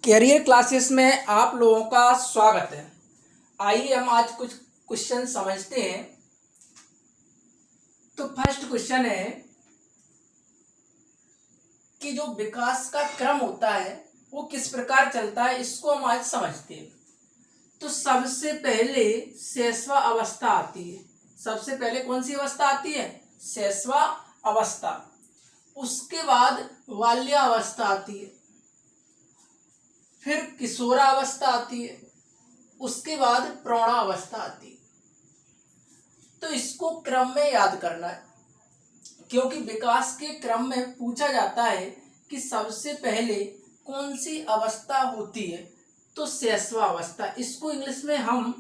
Career classes में आप लोगों का स्वागत है। आइए हम आज कुछ क्वेश्चन समझते हैं। तो फर्स्ट क्वेश्चन है कि जो विकास का क्रम होता है वो किस प्रकार चलता है, इसको हम आज समझते हैं। तो सबसे पहले शैशव अवस्था आती है। सबसे पहले कौन सी अवस्था आती है? शैशव अवस्था। उसके बाद बाल्यावस्था आती है, फिर किशोरावस्था आती है, उसके बाद प्रौढ़ावस्था आती है। तो इसको क्रम में याद करना है, क्योंकि विकास के क्रम में पूछा जाता है कि सबसे पहले कौन सी अवस्था होती है। तो शैशव अवस्था, इसको इंग्लिश में हम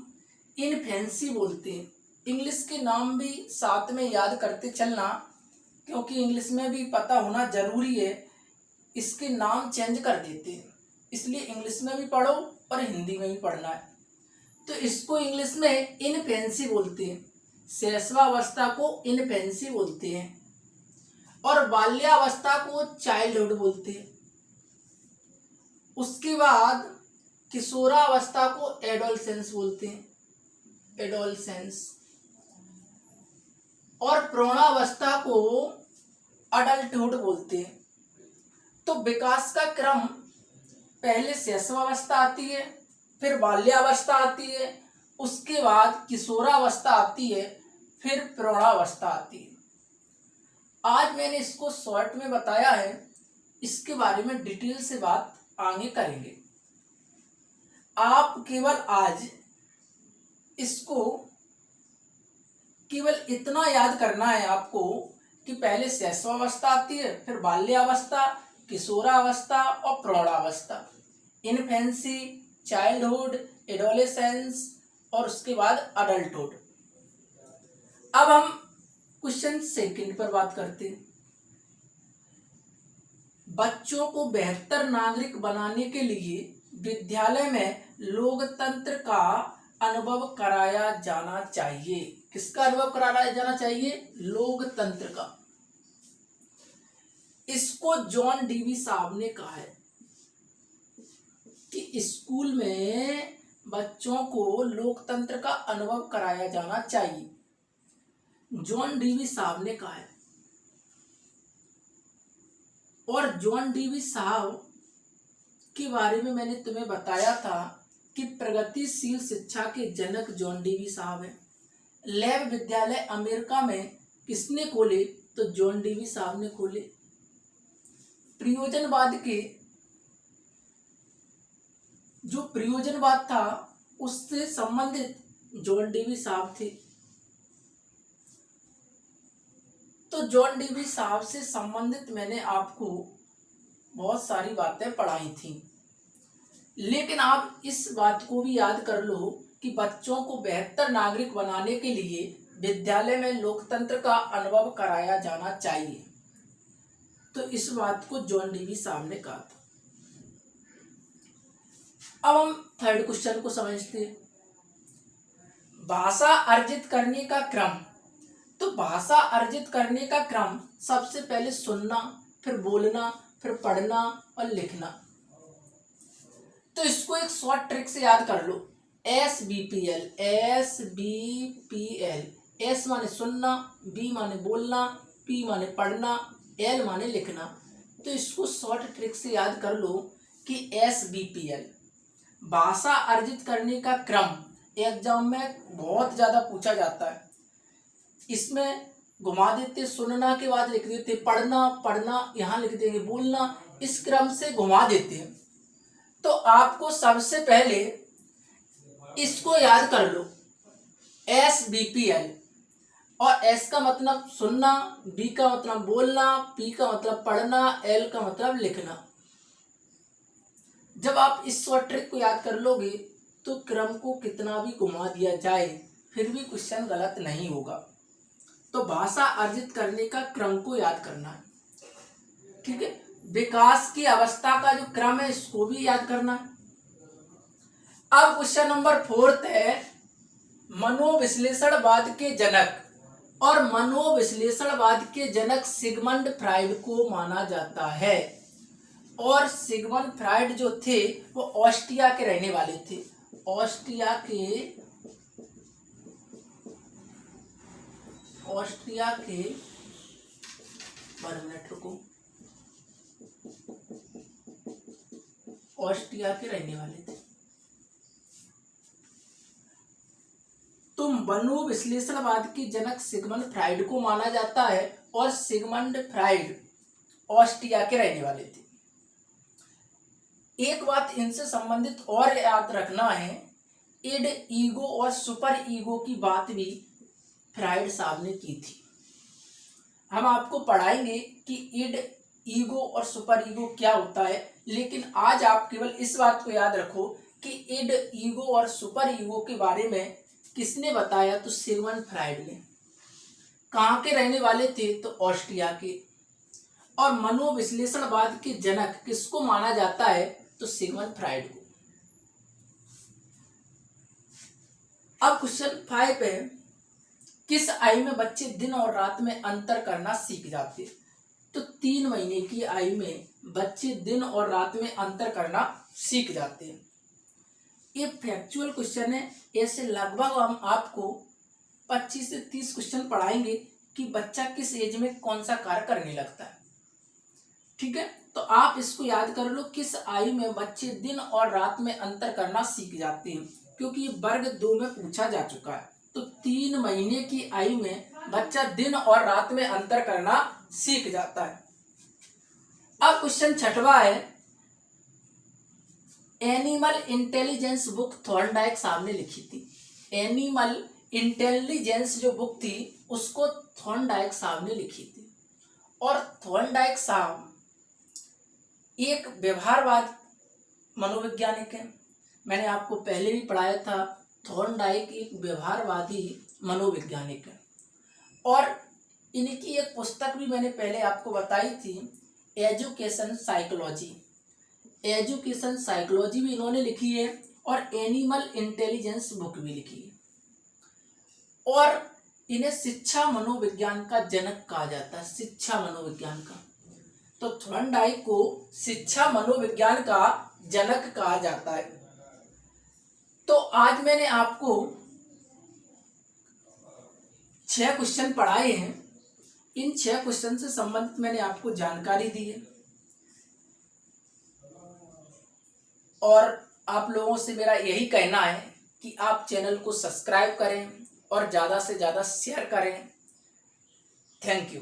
इन्फेंसी बोलते हैं। इंग्लिश के नाम भी साथ में याद करते चलना, क्योंकि इंग्लिश में भी पता होना जरूरी है। इसके नाम चेंज कर देते हैं, इसलिए इंग्लिश में भी पढ़ो और हिंदी में भी पढ़ना है। तो इसको इंग्लिश में इन्फेंसी बोलते हैं, शैशवावस्था को इन्फेंसी बोलते हैं, और बाल्यावस्था को चाइल्डहुड बोलते हैं। उसके बाद किशोरावस्था को एडोलसेंस बोलते हैं, एडोलसेंस, और प्रौढ़ावस्था को अडल्टहुड बोलते हैं। तो विकास का क्रम पहले शैशवावस्था आती है, फिर बाल्यावस्था आती है, उसके बाद किशोरावस्था आती है, फिर प्रौढ़ावस्था आती है। आज मैंने इसको शॉर्ट में बताया है, इसके बारे में डिटेल से बात आगे करेंगे। आप केवल आज इसको केवल इतना याद करना है आपको कि पहले शैशवावस्था आती है, फिर बाल्यावस्था, किशोरावस्था और प्रौढ़ावस्था, इन्फेंसी, चाइल्डहुड, एडोलेसेंस और उसके बाद अडल्टहुड। अब हम क्वेश्चन सेकंड पर बात करते हैं। बच्चों को बेहतर नागरिक बनाने के लिए विद्यालय में लोकतंत्र का अनुभव कराया जाना चाहिए। किसका अनुभव कराया जाना चाहिए? लोकतंत्र का। इसको जॉन डीवी साहब ने कहा है कि स्कूल में बच्चों को लोकतंत्र का अनुभव कराया जाना चाहिए। जॉन डीवी साहब ने कहा है। और जॉन डीवी साहब के बारे में मैंने तुम्हें बताया था कि प्रगतिशील शिक्षा के जनक जॉन डीवी साहब हैं। लैब विद्यालय अमेरिका में किसने खोले? तो जॉन डीवी साहब ने खोले। प्रयोजनवाद के जो प्रयोजनवाद था उससे संबंधित जॉन डीवी साहब थे। तो जॉन डीवी साहब से संबंधित मैंने आपको बहुत सारी बातें पढ़ाई थी, लेकिन आप इस बात को भी याद कर लो कि बच्चों को बेहतर नागरिक बनाने के लिए विद्यालय में लोकतंत्र का अनुभव कराया जाना चाहिए। तो इस बात को जॉन डीवी साहब ने कहा था। अब हम थर्ड क्वेश्चन को समझते हैं। भाषा अर्जित करने का क्रम। तो भाषा अर्जित करने का क्रम सबसे पहले सुनना, फिर बोलना, फिर पढ़ना और लिखना। तो इसको एक शॉर्ट ट्रिक से याद कर लो, SBPL। SBPL, S माने सुनना, B माने बोलना, P माने पढ़ना, L माने लिखना। तो इसको शॉर्ट ट्रिक से याद कर लो कि SBPL, भाषा अर्जित करने का क्रम, एग्जाम में बहुत ज्यादा पूछा जाता है। इसमें घुमा देते, सुनना के बाद लिख देते पढ़ना, पढ़ना यहाँ लिख देंगे बोलना, इस क्रम से घुमा देते हैं। तो आपको सबसे पहले इसको याद कर लो, SBPL। और S का मतलब सुनना, B का मतलब बोलना, P का मतलब पढ़ना, L का मतलब लिखना। जब आप इस शॉर्ट ट्रिक को याद कर लोगे तो क्रम को कितना भी घुमा दिया जाए फिर भी क्वेश्चन गलत नहीं होगा। तो भाषा अर्जित करने का क्रम को याद करना है, ठीक है। विकास की अवस्था का जो क्रम है इसको भी याद करना है। अब क्वेश्चन नंबर 4 है, मनोविश्लेषणवाद के जनक। और मनोविश्लेषणवाद के जनक सिगमंड फ्राइड को माना जाता है। और सिगमंड फ्राइड जो थे वो ऑस्ट्रिया के रहने वाले थे। ऑस्ट्रिया के 1 मिनट रुको, ऑस्ट्रिया के रहने वाले थे। तो मनोविश्लेषणवाद के जनक सिगमंड फ्राइड को माना जाता है और सिगमंड फ्राइड ऑस्ट्रिया के रहने वाले थे। एक बात इनसे संबंधित और याद रखना है, इड, ईगो और सुपर ईगो की बात भी फ्राइड साहब ने की थी। हम आपको पढ़ाएंगे कि इड, ईगो और सुपर ईगो क्या होता है, लेकिन आज आप केवल इस बात को याद रखो कि इड, ईगो और सुपर ईगो के बारे में किसने बताया, तो सिगमंड फ्राइड ने। कहाँ के रहने वाले थे, तो ऑस्ट्रिया के। और मनोविश्लेषणवाद के जनक किसको माना जाता है, तो सिगमंड फ्राइड को। अब क्वेश्चन 5 है, किस आयु में बच्चे दिन और रात में अंतर करना सीख जाते हैं, तो 3 महीने की आयु में बच्चे दिन और रात में अंतर करना सीख जाते हैं। ये फैक्चुअल क्वेश्चन है। ऐसे लगभग हम आपको 25 से 30 क्वेश्चन पढ़ाएंगे कि बच्चा किस एज में कौन सा कार्य करने लगता है। ठीक है, तो आप इसको याद कर लो, किस आयु में बच्चे दिन और रात में अंतर करना सीख जाते हैं, क्योंकि ये वर्ग 2 में पूछा जा चुका है। तो 3 महीने की आयु में बच्चा दिन और रात में अंतर करना सीख जाता है। अब क्वेश्चन 6वां है, एनिमल इंटेलिजेंस बुक थॉर्नडाइक साहब ने लिखी थी। एनिमल इंटेलिजेंस जो बुक थी उसको थॉर्नडाइक साहब ने लिखी थी। और थॉर्नडाइक साहब एक व्यवहारवाद मनोवैज्ञानिक है। मैंने आपको पहले भी पढ़ाया था, थॉर्नडाइक एक व्यवहारवादी मनोवैज्ञानिक है। और इनकी एक पुस्तक भी मैंने पहले आपको बताई थी, एजुकेशन साइकोलॉजी। एजुकेशन साइकोलॉजी भी इन्होंने लिखी है और एनिमल इंटेलिजेंस बुक भी लिखी है। और इन्हें शिक्षा मनोविज्ञान का जनक कहा जाता है, शिक्षा मनोविज्ञान का। तो थॉर्नडाइक को शिक्षा मनोविज्ञान का जनक कहा जाता है। तो आज मैंने आपको 6 क्वेश्चन पढ़ाए हैं। इन 6 क्वेश्चन से संबंधित मैंने आपको जानकारी दी है। और आप लोगों से मेरा यही कहना है कि आप चैनल को सब्सक्राइब करें और ज़्यादा से ज़्यादा शेयर करें। Thank you.